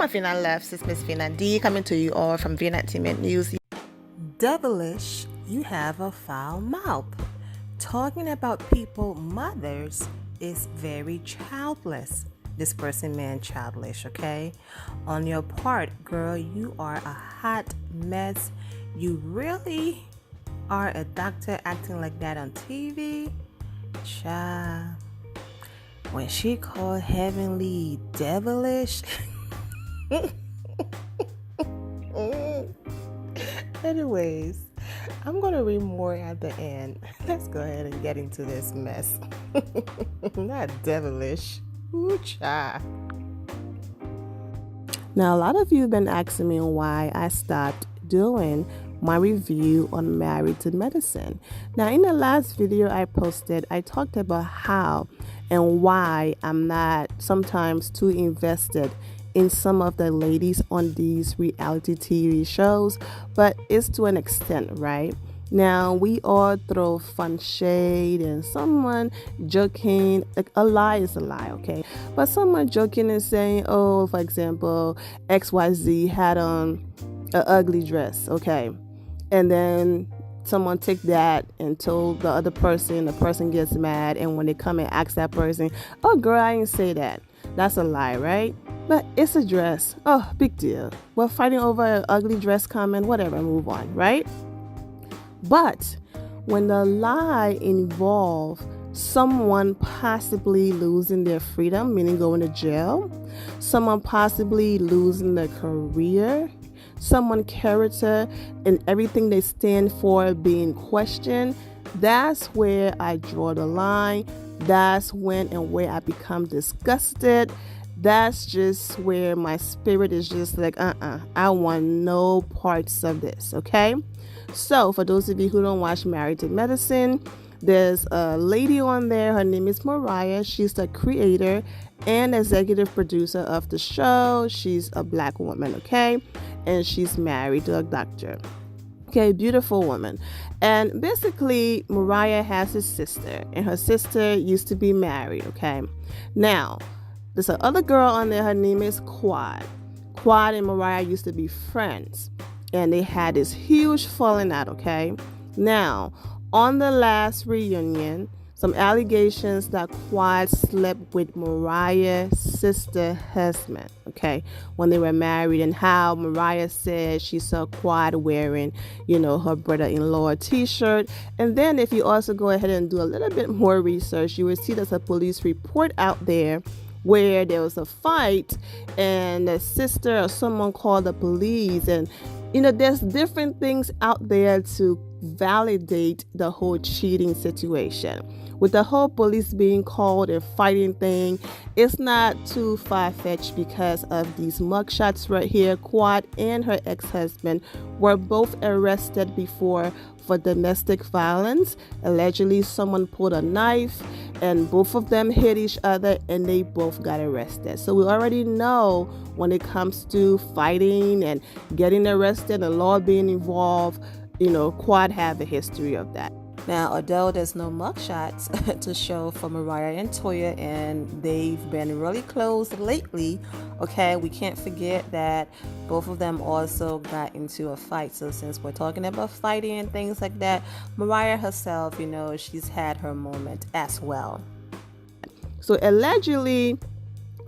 my Finan Left, it's Miss Finan D coming to you all from VN Entertainment News. Devilish, you have a foul mouth. Talking about people, mothers, is very childless. This person man childish, okay? On your part, girl, you are a hot mess. You really are a doctor acting like that on TV? Child. When she called Heavenly devilish. Anyways, I'm going to read more at the end. Let's go ahead and get into this mess. Not devilish. Ooh, child. Now, a lot of you have been asking me why I stopped doing my review on Married to Medicine. Now, in the last video I posted, I talked about how and why I'm not sometimes too invested in some of the ladies on these reality TV shows, but it's to an extent, right? Now, we all throw fun shade and someone joking, like a lie is a lie, okay? But someone joking and saying, oh, for example, XYZ had on an ugly dress, okay? And then someone take that and told the other person, the person gets mad, and when they come and ask that person, oh girl, I didn't say that. That's a lie, right? But it's a dress. Oh, big deal. We're fighting over an ugly dress comment, whatever, move on, right? But when the lie involves someone possibly losing their freedom, meaning going to jail, someone possibly losing their career, someone's character and everything they stand for being questioned, that's where I draw the line. That's when and where I become disgusted. That's just where my spirit is just like, I want no parts of this, okay? So for those of you who don't watch Married to Medicine, there's a lady on there. Her name is Mariah. She's the creator and executive producer of the show. She's a black woman, okay? And she's married to a doctor. Okay, beautiful woman. And basically, Mariah has a sister, and her sister used to be married, okay? Now, there's another girl on there. Her name is Quad. Quad and Mariah used to be friends, and they had this huge falling out, okay? Now, on the last reunion, some allegations that Quad slept with Mariah's sister husband, okay, when they were married, and how Mariah said she saw Quad wearing, her brother-in-law t-shirt. And then if you also go ahead and do a little bit more research, you will see there's a police report out there where there was a fight and the sister or someone called the police, and there's different things out there to validate the whole cheating situation. With the whole police being called and fighting thing, it's not too far-fetched because of these mugshots right here. Quad and her ex-husband were both arrested before for domestic violence. Allegedly, someone pulled a knife and both of them hit each other and they both got arrested. So we already know when it comes to fighting and getting arrested and law being involved, Quad have a history of that. Now, although there's no mugshots to show for Mariah and Toya, and they've been really close lately, okay, we can't forget that both of them also got into a fight. So since we're talking about fighting and things like that, Mariah herself, she's had her moment as well. So allegedly,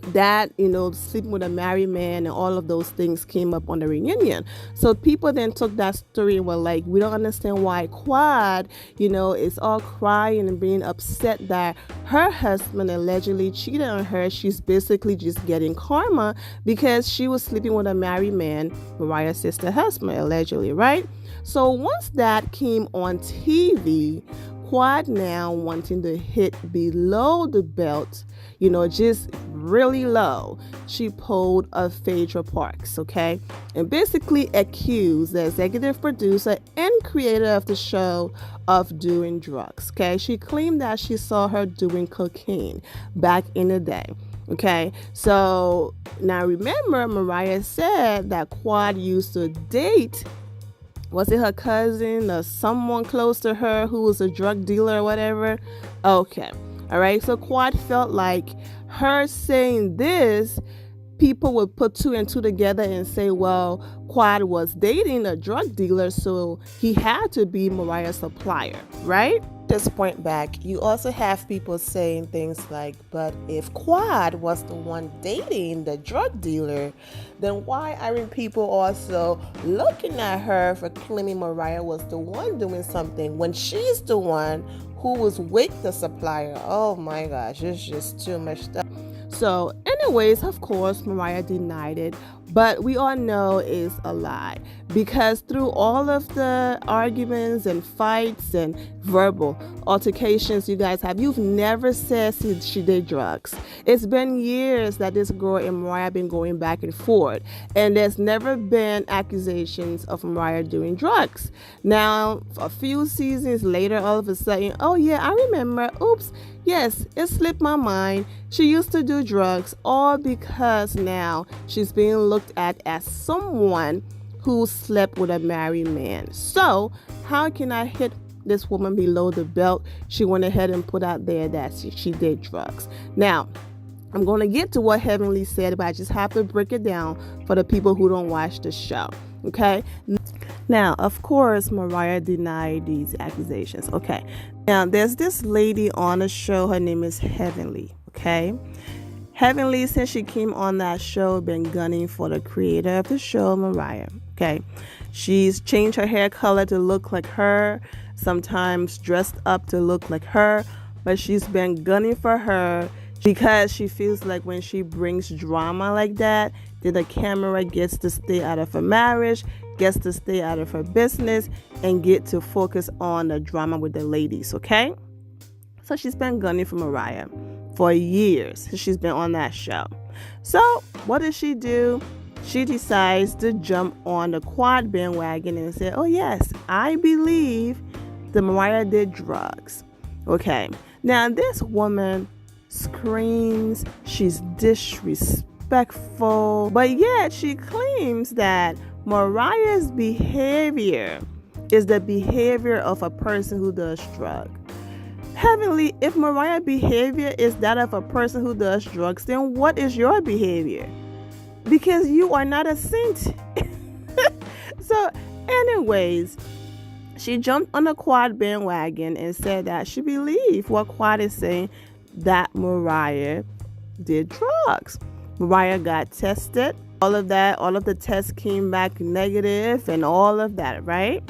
that, sleeping with a married man and all of those things came up on the reunion. So people then took that story and were like, we don't understand why Quad, is all crying and being upset that her husband allegedly cheated on her. She's basically just getting karma because she was sleeping with a married man, Mariah's sister husband, allegedly, right? So once that came on TV, Quad now wanting to hit below the belt, just really low. She pulled a Phaedra Parks, okay? And basically accused the executive producer and creator of the show of doing drugs, okay? She claimed that she saw her doing cocaine back in the day. Okay, so now remember, Mariah said that Quad used to date, was it her cousin or someone close to her who was a drug dealer or whatever? Okay, all right, so Quad felt like her saying this people would put two and two together and say, well, Quad was dating a drug dealer, so he had to be Mariah's supplier, right? This point back, you also have people saying things like, but if Quad was the one dating the drug dealer, then why aren't people also looking at her for claiming Mariah was the one doing something when she's the one who was with the supplier? Oh my gosh, it's just too much stuff. So anyways, of course, Mariah denied it, but we all know it's a lie, because through all of the arguments and fights and verbal altercations you guys have, you've never said she did drugs. It's been years that this girl and Mariah have been going back and forth, and there's never been accusations of Mariah doing drugs. Now, a few seasons later, all of a sudden, oh yeah, I remember, oops, yes, it slipped my mind. She used to do drugs, all because now she's being looked at as someone who slept with a married man. So how can I hit this woman below the belt? She went ahead and put out there that she did drugs. Now, I'm going to get to what Heavenly said, but I just have to break it down for the people who don't watch the show, okay? Now, of course, Mariah denied these accusations, okay? Now, there's this lady on the show. Her name is Heavenly, okay? Heavenly, since she came on that show, been gunning for the creator of the show, Mariah, okay? She's changed her hair color to look like her, sometimes dressed up to look like her, but she's been gunning for her because she feels like when she brings drama like that, then the camera gets to stay out of her marriage, gets to stay out of her business, and get to focus on the drama with the ladies, okay? So she's been gunning for Mariah for years. She's been on that show. So what does she do? She decides to jump on the Quad bandwagon and say, oh yes, I believe that Mariah did drugs. Okay, now this woman screams, she's disrespectful, but yet she claims that Mariah's behavior is the behavior of a person who does drugs. Heavenly, if Mariah's behavior is that of a person who does drugs, then what is your behavior? Because you are not a saint. So anyways, she jumped on the Quad bandwagon and said that she believed what Quad is saying, that Mariah did drugs. Mariah got tested. All of the tests came back negative and all of that, right?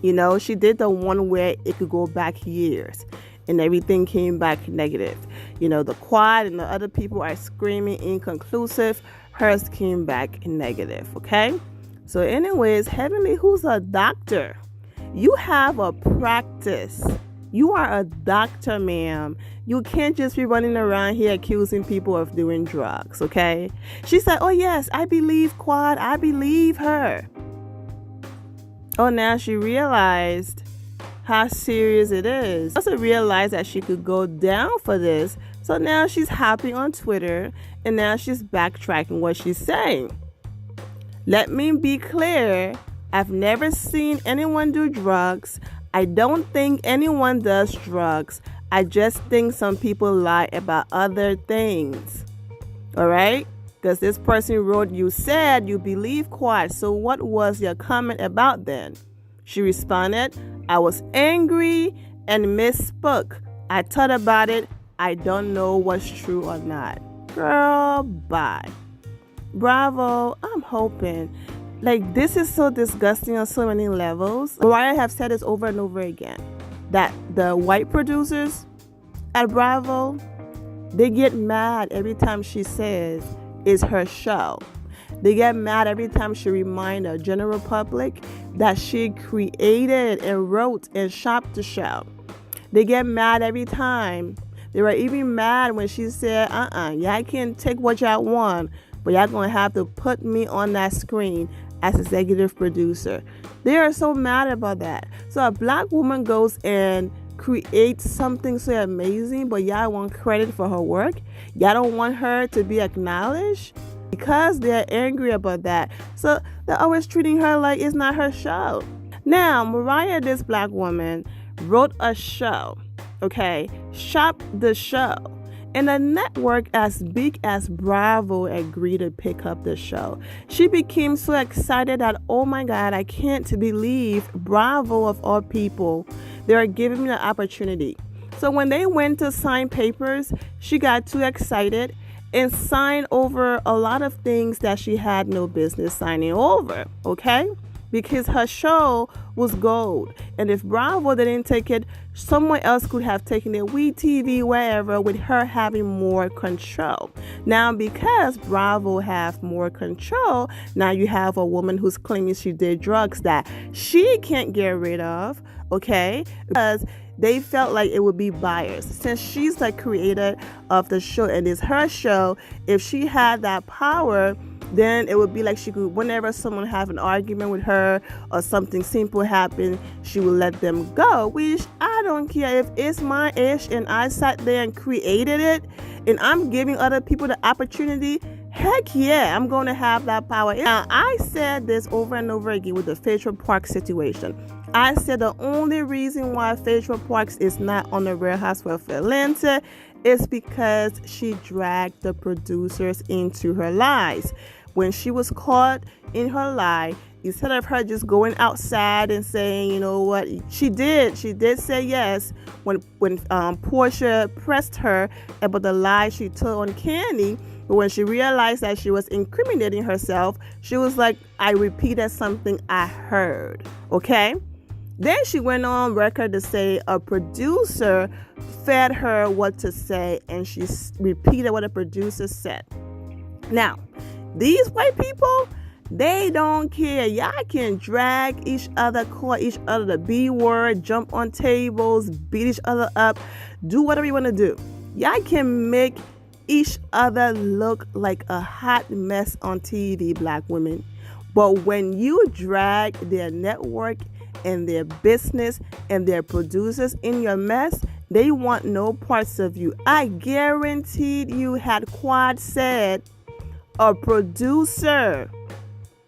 You know, she did the one where it could go back years and everything came back negative. You know, the Quad and the other people are screaming inconclusive. Hers came back negative, okay? So anyways, Heavenly, who's a doctor, you have a practice. You are a doctor, ma'am. You can't just be running around here accusing people of doing drugs, okay? She said, oh yes, I believe Quad. I believe her. Oh, now she realized how serious it is. She also realized that she could go down for this. So now she's hopping on Twitter and now she's backtracking what she's saying. Let me be clear. I've never seen anyone do drugs. I don't think anyone does drugs. I just think some people lie about other things. All right? Because this person wrote, you said you believe Quad. So what was your comment about then? She responded, I was angry and misspoke. I thought about it. I don't know what's true or not. Girl, bye. Bravo. I'm hoping. Like, this is so disgusting on so many levels. Mariah have said this over and over again, that the white producers at Bravo, they get mad every time she says it's her show. They get mad every time she reminds the general public that she created and wrote and shopped the show. They get mad every time. They were even mad when she said, y'all can take what y'all want, but y'all gonna have to put me on that screen as executive producer. They are so mad about that. So a black woman goes and creates something so amazing, but y'all want credit for her work. Y'all don't want her to be acknowledged because they're angry about that. So they're always treating her like it's not her show. Now, Mariah, this black woman, wrote a show, okay? Shopped the show. And a network as big as Bravo agreed to pick up the show. She became so excited that, oh my God, I can't believe Bravo of all people, they are giving me the opportunity. So when they went to sign papers, she got too excited and signed over a lot of things that she had no business signing over, okay? Because her show was gold. And if Bravo didn't take it, someone else could have taken it, WeTV, wherever, with her having more control. Now, because Bravo have more control, now you have a woman who's claiming she did drugs that she can't get rid of, okay? Because they felt like it would be biased. Since she's the creator of the show and it's her show, if she had that power, then it would be like she could, whenever someone have an argument with her or something simple happen, she will let them go, which I don't care. If it's my ish and I sat there and created it and I'm giving other people the opportunity, heck yeah, I'm going to have that power. Now, I said this over and over again with the Facial Park situation. I said the only reason why Facial Parks is not on the Real Housewives of Atlanta is because she dragged the producers into her lies. When she was caught in her lie, instead of her just going outside and saying, you know what, she did say yes when Portia pressed her about the lie she told on Candy. But when she realized that she was incriminating herself, she was like, I repeated something I heard, okay? Then she went on record to say a producer fed her what to say, and she repeated what a producer said. Now, these white people, they don't care. Y'all can drag each other, call each other the B word, jump on tables, beat each other up, do whatever you want to do. Y'all can make each other look like a hot mess on TV, black women. But when you drag their network and their business and their producers in your mess, they want no parts of you. I guaranteed you, had Quad said a producer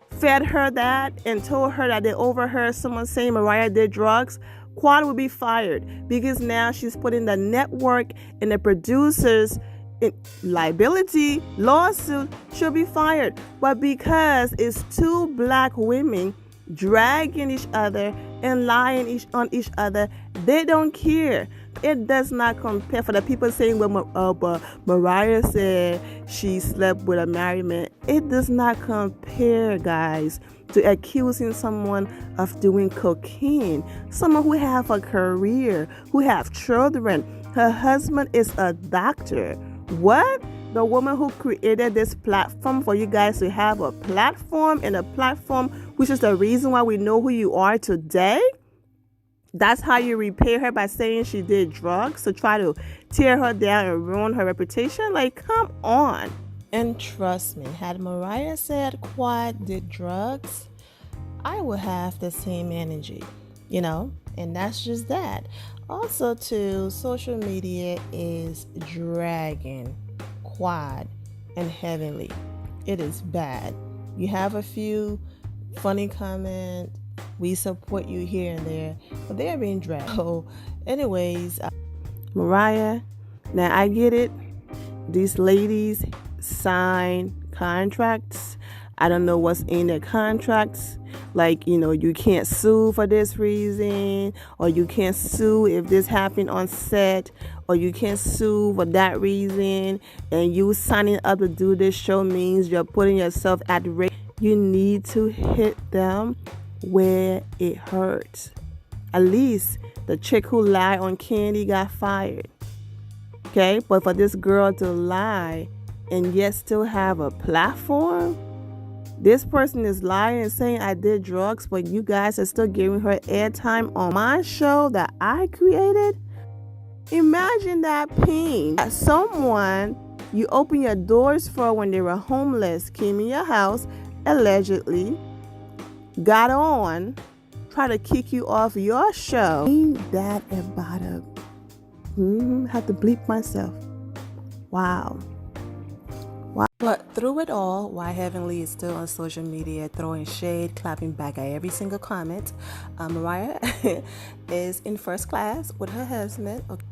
fed her that and told her that they overheard someone saying Mariah did drugs, Quad would be fired, because now she's putting the network and the producers in liability lawsuit. She'll be fired. But because it's two black women dragging each other and lying on each other, they don't care. It does not compare. For the people saying, well, but Mariah said she slept with a married man, it does not compare, guys, to accusing someone of doing cocaine. Someone who have a career, who have children. Her husband is a doctor. What? The woman who created this platform for you guys to have a platform, and a platform which is the reason why we know who you are today? That's how you repay her, by saying she did drugs to try to tear her down and ruin her reputation? Like, come on. And trust me, had Mariah said Quad did drugs, I would have the same energy, and that's just that. Also, too, social media is dragging Quad and Heavenly. It is bad. You have a few funny comments, we support you here and there, but they are being dragged. So, anyways, Mariah, now I get it. These ladies sign contracts. I don't know what's in their contracts. Like, you can't sue for this reason, or you can't sue if this happened on set, or you can't sue for that reason. And you signing up to do this show means you're putting yourself at risk. You need to hit them where it hurts. At least the chick who lied on Candy got fired. Okay? But for this girl to lie and yet still have a platform, this person is lying and saying I did drugs, but you guys are still giving her airtime on my show that I created. Imagine that pain. Someone you open your doors for when they were homeless came in your house, allegedly, got on, try to kick you off your show. Ain't that about a... have to bleep myself. Wow. But through it all, why Heavenly is still on social media throwing shade, clapping back at every single comment, Mariah is in first class with her husband. Okay.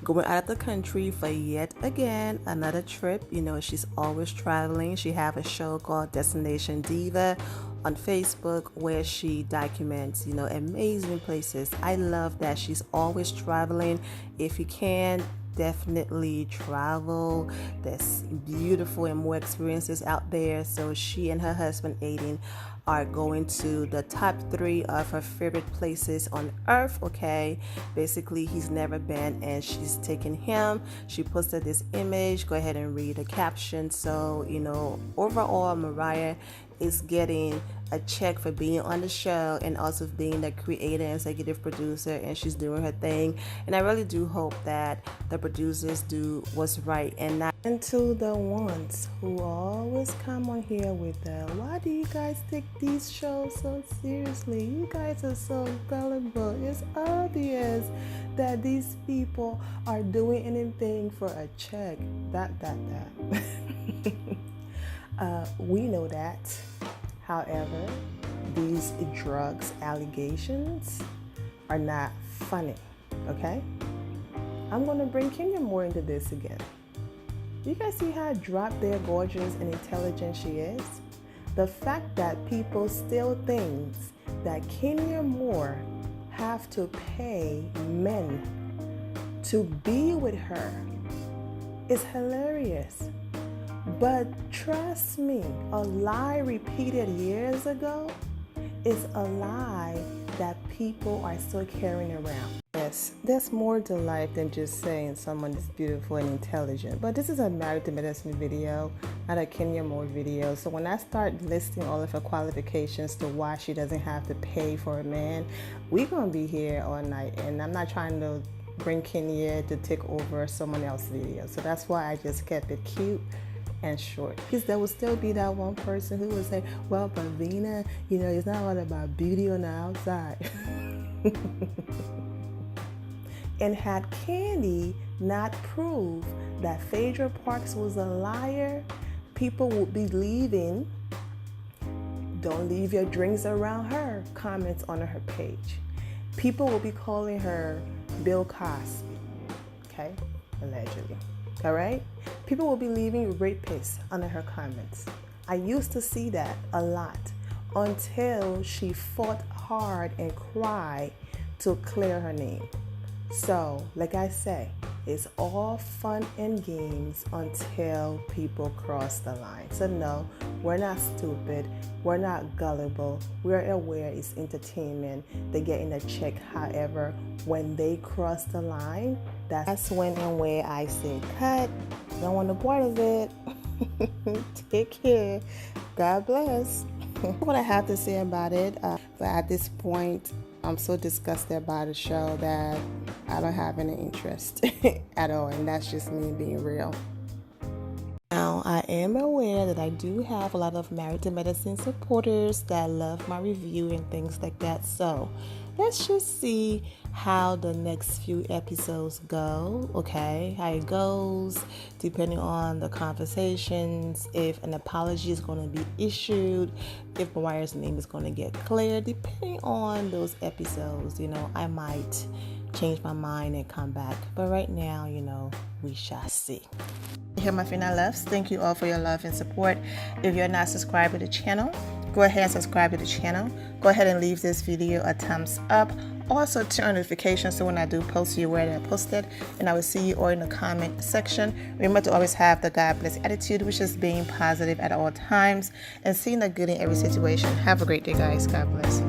going out of the country for yet again another trip. You know, she's always traveling. She have a show called Destination Diva on Facebook where she documents, you know, amazing places. I love that she's always traveling. If you can, definitely travel. There's beautiful and more experiences out there. So she and her husband Aiden are going to the top 3 of her favorite places on earth. Okay, basically he's never been and she's taking him. She posted this image. Go ahead and read the caption. So, you know, overall Mariah is getting a check for being on the show and also being the creator and executive producer, and she's doing her thing. And I really do hope that the producers do what's right and not. And to the ones who always come on here with why do you guys take these shows so seriously? You guys are so gullible. It's obvious that these people are doing anything for a check. That. We know that. However, these drugs allegations are not funny, okay? I'm going to bring Kenya more into this again. You guys see how drop dead gorgeous and intelligent she is? The fact that people still think that Kenya Moore have to pay men to be with her is hilarious. But trust me, a lie repeated years ago is a lie that people are still carrying around. Yes, there's more to life than just saying someone is beautiful and intelligent. But this is a Married to Medicine video, not a Kenya Moore video. So when I start listing all of her qualifications to why she doesn't have to pay for a man, we're going to be here all night. And I'm not trying to bring Kenya to take over someone else's video. So that's why I just kept it cute and short, because there will still be that one person who will say, well, but Vina, you know, it's not all about beauty on the outside. And had Candy not proved that Phaedra Parks was a liar, people would be leaving "Don't leave your drinks around her" comments on her page. People will be calling her Bill Cosby, okay, allegedly. All right? People will be leaving rapists under her comments. I used to see that a lot until she fought hard and cried to clear her name. So, like I say, it's all fun and games until people cross the line. So no, we're not stupid. We're not gullible. We're aware it's entertainment. They're getting a check. However, when they cross the line, that's when and where I say cut. Don't want no part of it. Take care. God bless. What I have to say about it, but at this point, I'm so disgusted about the show that I don't have any interest at all, and that's just me being real. Now, I am aware that I do have a lot of Married to Medicine supporters that love my review and things like that, so let's just see how the next few episodes go, okay? How it goes, depending on the conversations, if an apology is going to be issued, if Mariah's name is going to get cleared, depending on those episodes, you know, I might change my mind and come back. But right now, you know, we shall see. Here, my Fina loves, thank you all for your love and support. If you're not subscribed to the channel, go ahead and subscribe to the channel. Go ahead and leave this video a thumbs up. Also, turn on notifications so when I do post, you're aware that I posted. And I will see you all in the comment section. Remember to always have the God bless attitude, which is being positive at all times and seeing the good in every situation. Have a great day, guys. God bless.